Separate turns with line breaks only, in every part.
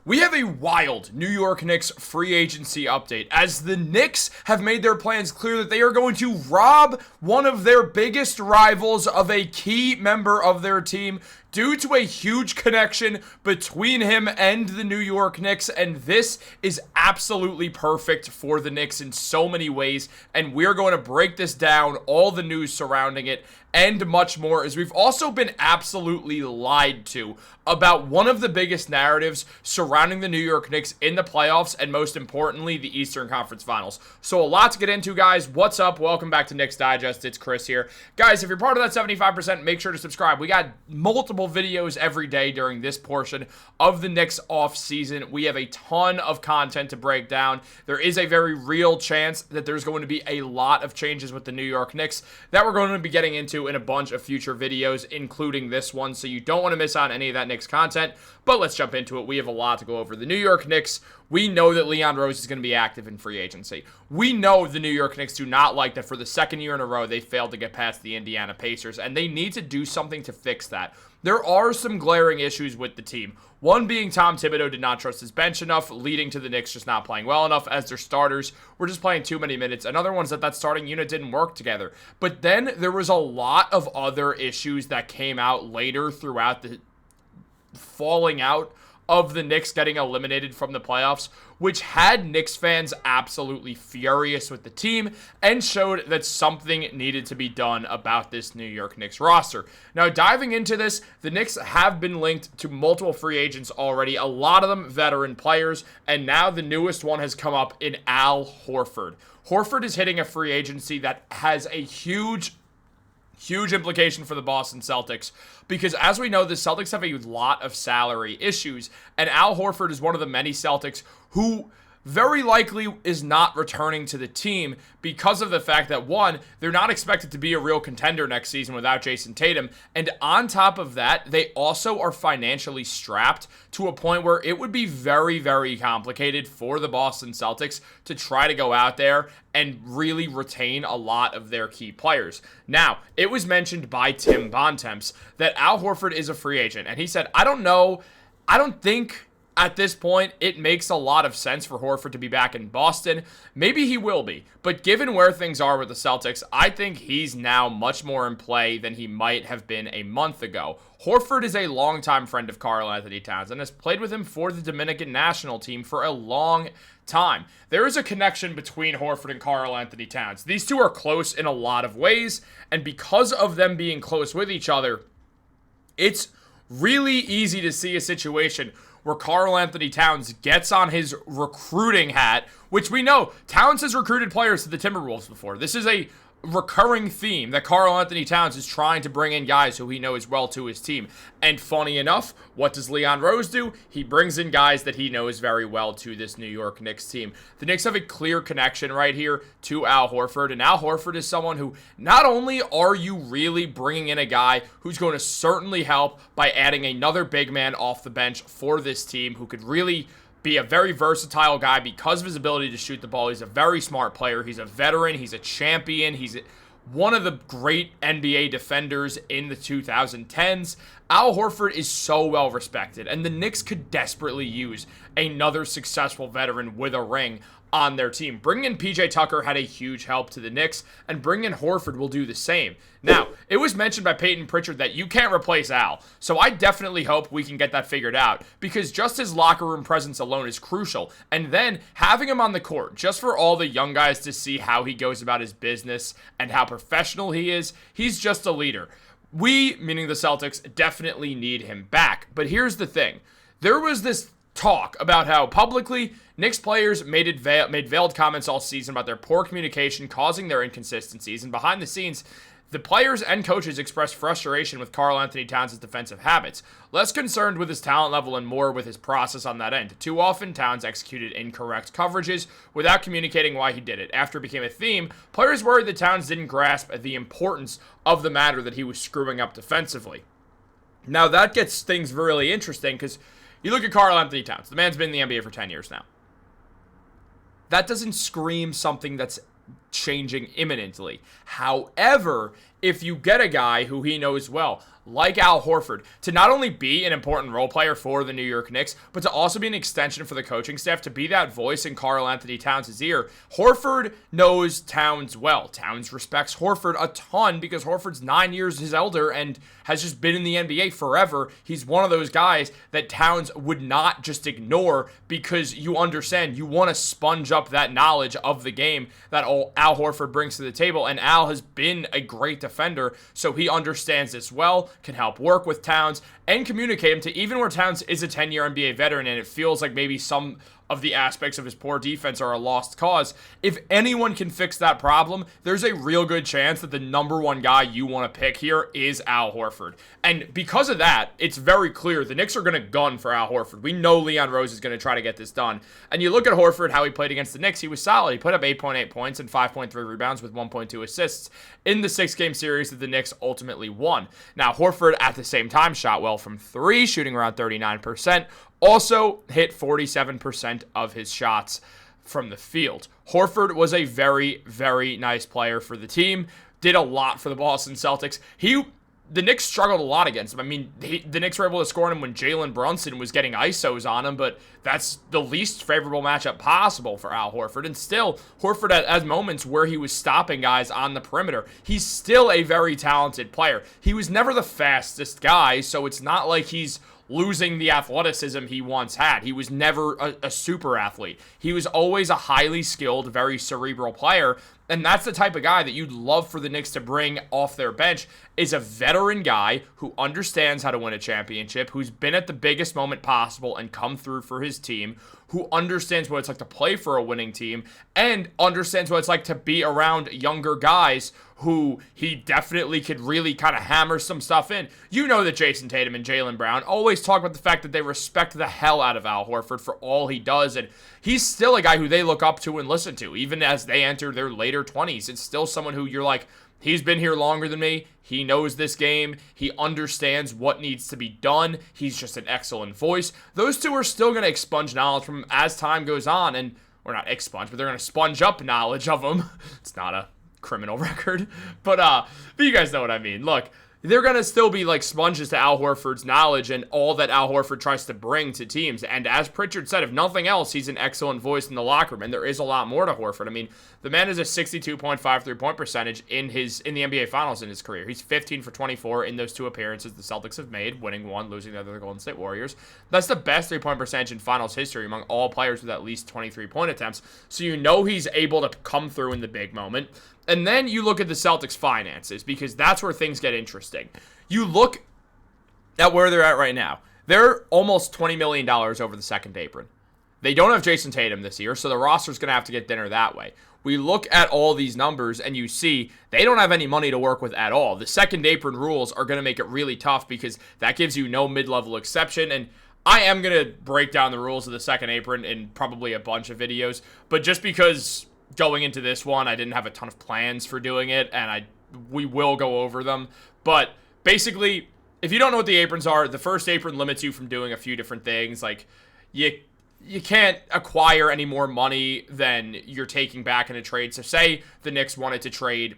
We have a wild New York Knicks free agency update as the Knicks have made their plans clear that they are going to rob one of their biggest rivals of a key member of their team due to a huge connection between him and the New York Knicks, and this is absolutely perfect for the Knicks in so many ways, and we're going to break this down, all the news surrounding it, and much more, as we've also been absolutely lied to about one of the biggest narratives surrounding the New York Knicks in the playoffs, and most importantly, the Eastern Conference Finals. So a lot to get into, guys. What's up? Welcome back to Knicks Digest. It's Chris here. Guys, if you're part of that 75%, make sure to subscribe. We got multiple videos every day during this portion of the Knicks offseason. We have a ton of content to break down. There is a very real chance that there's going to be a lot of changes with the New York Knicks that we're going to be getting into in a bunch of future videos, including this one, so you don't want to miss out on any of that Knicks content. But let's jump into it. We have a lot to go over. The New York Knicks, we know that Leon Rose is going to be active in free agency. We know the New York Knicks do not like that for the second year in a row they failed to get past the Indiana Pacers, and they need to do something to fix that. There are some glaring issues with the team. One being Tom Thibodeau did not trust his bench enough, leading to the Knicks just not playing well enough as their starters were just playing too many minutes. Another one is that starting unit didn't work together. But then there was a lot of other issues that came out later throughout the falling out of the Knicks getting eliminated from the playoffs, which had Knicks fans absolutely furious with the team and showed that something needed to be done about this New York Knicks roster. Now, diving into this, the Knicks have been linked to multiple free agents already, a lot of them veteran players, and now the newest one has come up in Al Horford. Horford is hitting a free agency that has a huge implication for the Boston Celtics, because as we know, the Celtics have a lot of salary issues, and Al Horford is one of the many Celtics who very likely is not returning to the team because of the fact that, one, they're not expected to be a real contender next season without Jason Tatum, and on top of that, they also are financially strapped to a point where it would be very, very complicated for the Boston Celtics to try to go out there and really retain a lot of their key players. Now, it was mentioned by Tim Bontemps that Al Horford is a free agent, and he said, I don't think at this point, it makes a lot of sense for Horford to be back in Boston. Maybe he will be, but given where things are with the Celtics, I think he's now much more in play than he might have been a month ago. Horford is a longtime friend of Karl-Anthony Towns and has played with him for the Dominican national team for a long time. There is a connection between Horford and Karl-Anthony Towns. These two are close in a lot of ways, and because of them being close with each other, it's really easy to see a situation where Karl-Anthony Towns gets on his recruiting hat, which we know Towns has recruited players to the Timberwolves before. This is a recurring theme that Karl-Anthony Towns is trying to bring in guys who he knows well to his team. And funny enough, what does Leon Rose do? He brings in guys that he knows very well to this New York Knicks team. The Knicks have a clear connection right here to Al Horford, and Al Horford is someone who not only are you really bringing in a guy who's going to certainly help by adding another big man off the bench for this team who could really be a very versatile guy because of his ability to shoot the ball. He's a very smart player. He's a veteran. He's a champion. He's one of the great NBA defenders in the 2010s. Al Horford is so well respected, and the Knicks could desperately use another successful veteran with a ring on their team. Bringing in PJ Tucker had a huge help to the Knicks, and bringing in Horford will do the same. Now, it was mentioned by Peyton Pritchard that you can't replace Al, so I definitely hope we can get that figured out, because just his locker room presence alone is crucial, and then having him on the court, just for all the young guys to see how he goes about his business and how professional he is, he's just a leader. We, meaning the Celtics, definitely need him back, but here's the thing. There was this talk about how publicly Knicks players made veiled comments all season about their poor communication causing their inconsistencies, and behind the scenes, the players and coaches expressed frustration with Karl-Anthony Towns' defensive habits, less concerned with his talent level and more with his process on that end. Too often, Towns executed incorrect coverages without communicating why he did it. After it became a theme, players worried that Towns didn't grasp the importance of the matter that he was screwing up defensively. Now, that gets things really interesting, because you look at Karl-Anthony Towns. The man's been in the NBA for 10 years now. That doesn't scream something that's changing imminently. However, if you get a guy who he knows well, like Al Horford, to not only be an important role player for the New York Knicks, but to also be an extension for the coaching staff, to be that voice in Karl-Anthony Towns' ear. Horford knows Towns well. Towns respects Horford a ton because Horford's 9 years his elder and has just been in the NBA forever. He's one of those guys that Towns would not just ignore because you understand you want to sponge up that knowledge of the game that Al Horford brings to the table. And Al has been a great defender, so he understands this well, can help work with Towns and communicate him to even where Towns is a 10-year NBA veteran and it feels like maybe some of the aspects of his poor defense are a lost cause. If anyone can fix that problem, there's a real good chance that the number one guy you want to pick here is Al Horford. And because of that, it's very clear the Knicks are going to gun for Al Horford. We know Leon Rose is going to try to get this done. And you look at Horford, how he played against the Knicks, he was solid. He put up 8.8 points and 5.3 rebounds with 1.2 assists in the 6-game series that the Knicks ultimately won. Now, Horford at the same time shot well from three, shooting around 39%. Also hit 47% of his shots from the field. Horford was a very, very nice player for the team. Did a lot for the Boston Celtics. The Knicks struggled a lot against him. I mean, the Knicks were able to score on him when Jalen Brunson was getting ISOs on him, but that's the least favorable matchup possible for Al Horford. And still, Horford had moments where he was stopping guys on the perimeter. He's still a very talented player. He was never the fastest guy, so it's not like he's losing the athleticism he once had. He was never a super athlete. He was always a highly skilled, very cerebral player, and that's the type of guy that you'd love for the Knicks to bring off their bench, is a veteran guy who understands how to win a championship, who's been at the biggest moment possible and come through for his team, who understands what it's like to play for a winning team, and understands what it's like to be around younger guys who he definitely could really kind of hammer some stuff in. You know that Jason Tatum and Jaylen Brown always talk about the fact that they respect the hell out of Al Horford for all he does, and he's still a guy who they look up to and listen to, even as they enter their later 20s. It's still someone who you're like, he's been here longer than me. He knows this game. He understands what needs to be done. He's just an excellent voice. Those two are still going to expunge knowledge from him as time goes on, and, or not expunge, but they're going to sponge up knowledge of him. It's not a criminal record, but you guys know what I mean. Look, they're going to still be like sponges to Al Horford's knowledge and all that Al Horford tries to bring to teams. And as Pritchard said, if nothing else, he's an excellent voice in the locker room. And there is a lot more to Horford. I mean, the man is a 62.5 3-point percentage in the NBA Finals in his career. He's 15 for 24 in those two appearances the Celtics have made, winning one, losing the other to the Golden State Warriors. That's the best 3-point percentage in Finals history among all players with at least 23 point attempts. So you know he's able to come through in the big moment. And then you look at the Celtics' finances, because that's where things get interesting. You look at where they're at right now. They're almost $20 million over the second apron. They don't have Jason Tatum this year, so the roster's going to have to get thinner that way. We look at all these numbers, and you see they don't have any money to work with at all. The second apron rules are going to make it really tough because that gives you no mid-level exception, and I am going to break down the rules of the second apron in probably a bunch of videos, but just because going into this one, I didn't have a ton of plans for doing it, and we will go over them. But basically, if you don't know what the aprons are, the first apron limits you from doing a few different things. Like, you can't acquire any more money than you're taking back in a trade. So say the Knicks wanted to trade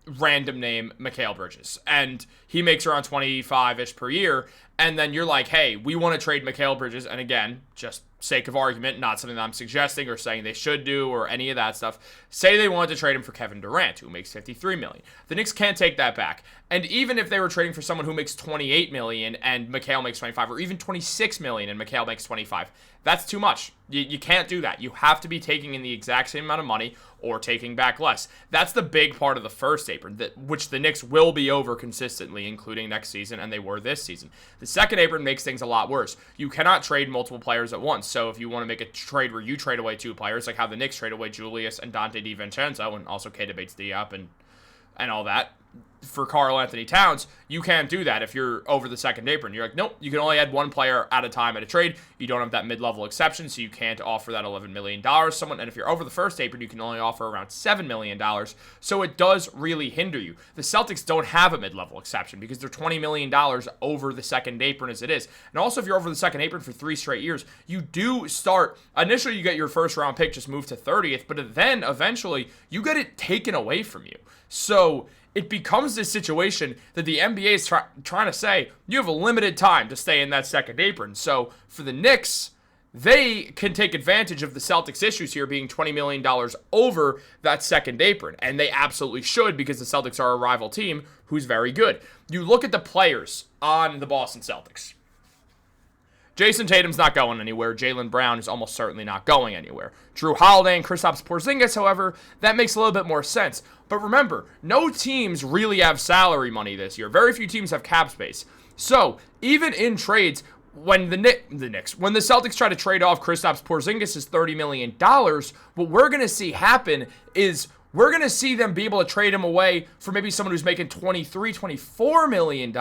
random name Mikal Bridges, and he makes around 25-ish per year, and then you're like, hey, we want to trade Mikal Bridges, and again, just sake of argument, not something that I'm suggesting or saying they should do or any of that stuff. Say they wanted to trade him for Kevin Durant, who makes $53 million. The Knicks can't take that back. And even if they were trading for someone who makes $28 million and Mikal makes $25, or even $26 million and Mikal makes $25, that's too much. You can't do that. You have to be taking in the exact same amount of money or taking back less. That's the big part of the first apron, which the Knicks will be over consistently, including next season, and they were this season. The second apron makes things a lot worse. You cannot trade multiple players at once. So if you want to make a trade where you trade away two players, like how the Knicks trade away Julius and Dante DiVincenzo, and also Keita Bates-Diop and all that, for Karl-Anthony Towns, you can't do that if you're over the second apron. You're like, nope, you can only add one player at a time at a trade. You don't have that mid-level exception, so you can't offer that $11 million to someone. And if you're over the first apron, you can only offer around $7 million. So it does really hinder you. The Celtics don't have a mid-level exception because they're $20 million over the second apron as it is. And also, if you're over the second apron for 3 straight years, you do start, initially you get your first round pick just moved to 30th, but then eventually you get it taken away from you. So it becomes this situation that the NBA is trying to say, you have a limited time to stay in that second apron. So for the Knicks, they can take advantage of the Celtics' issues here being $20 million over that second apron. And they absolutely should because the Celtics are a rival team who's very good. You look at the players on the Boston Celtics. Jason Tatum's not going anywhere. Jalen Brown is almost certainly not going anywhere. Jrue Holiday and Kristaps Porzingis, however, that makes a little bit more sense. But remember, no teams really have salary money this year. Very few teams have cap space. So, even in trades, when when the Celtics try to trade off Kristaps Porzingis' $30 million, what we're going to see happen is we're going to see them be able to trade him away for maybe someone who's making $23, $24 million,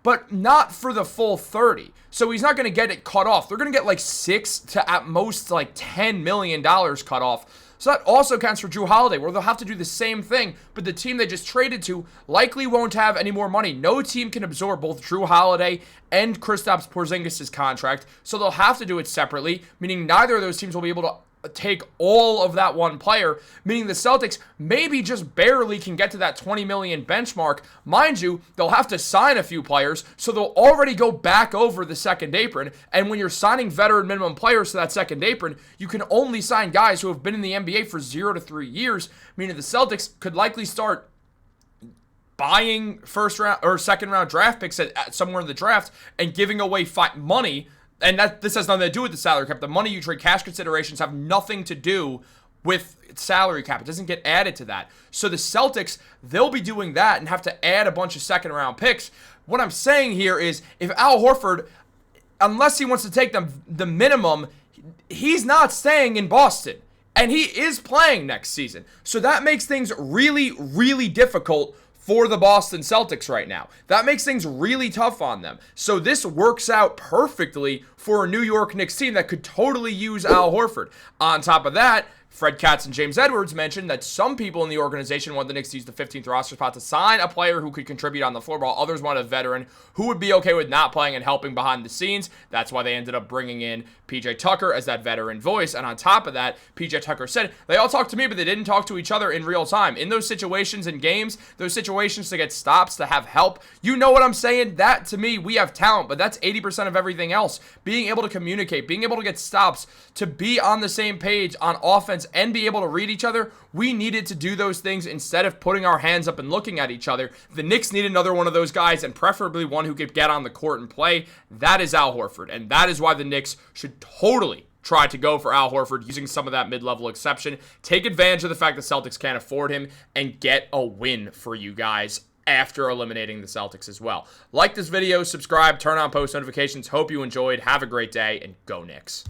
but not for the full 30. So he's not going to get it cut off. They're going to get like 6 to at most like $10 million cut off. So that also counts for Jrue Holiday, where they'll have to do the same thing, but the team they just traded to likely won't have any more money. No team can absorb both Jrue Holiday and Kristaps Porzingis' contract, so they'll have to do it separately, meaning neither of those teams will be able to take all of that one player, meaning the Celtics maybe just barely can get to that 20 million benchmark. Mind you, they'll have to sign a few players, so they'll already go back over the second apron. And when you're signing veteran minimum players to that second apron, you can only sign guys who have been in the NBA for 0 to 3 years, meaning the Celtics could likely start buying first round or second round draft picks at somewhere in the draft and giving away money. And this has nothing to do with the salary cap. The money you trade, cash considerations, have nothing to do with salary cap. It doesn't get added to that. So the Celtics, they'll be doing that and have to add a bunch of second round picks. What I'm saying here is if Al Horford, unless he wants to take the minimum, he's not staying in Boston. And he is playing next season. So that makes things really, really difficult for the Boston Celtics right now. That makes things really tough on them. So this works out perfectly for a New York Knicks team that could totally use Al Horford. On top of that, Fred Katz and James Edwards mentioned that some people in the organization want the Knicks to use the 15th roster spot to sign a player who could contribute on the floor, while others want a veteran who would be okay with not playing and helping behind the scenes. That's why they ended up bringing in PJ Tucker as that veteran voice. And on top of that, PJ Tucker said, they all talked to me, but they didn't talk to each other in real time. In those situations in games, those situations to get stops, to have help, you know what I'm saying? That, to me, we have talent, but that's 80% of everything else. Being able to communicate, being able to get stops, to be on the same page on offense and be able to read each other, we needed to do those things instead of putting our hands up and looking at each other. The Knicks need another one of those guys, and preferably one who could get on the court and play. That is Al Horford, and that is why the Knicks should totally try to go for Al Horford using some of that mid-level exception. Take advantage of the fact the Celtics can't afford him and get a win for you guys after eliminating the Celtics as well. Like this video, subscribe, turn on post notifications. Hope you enjoyed. Have a great day, and go Knicks.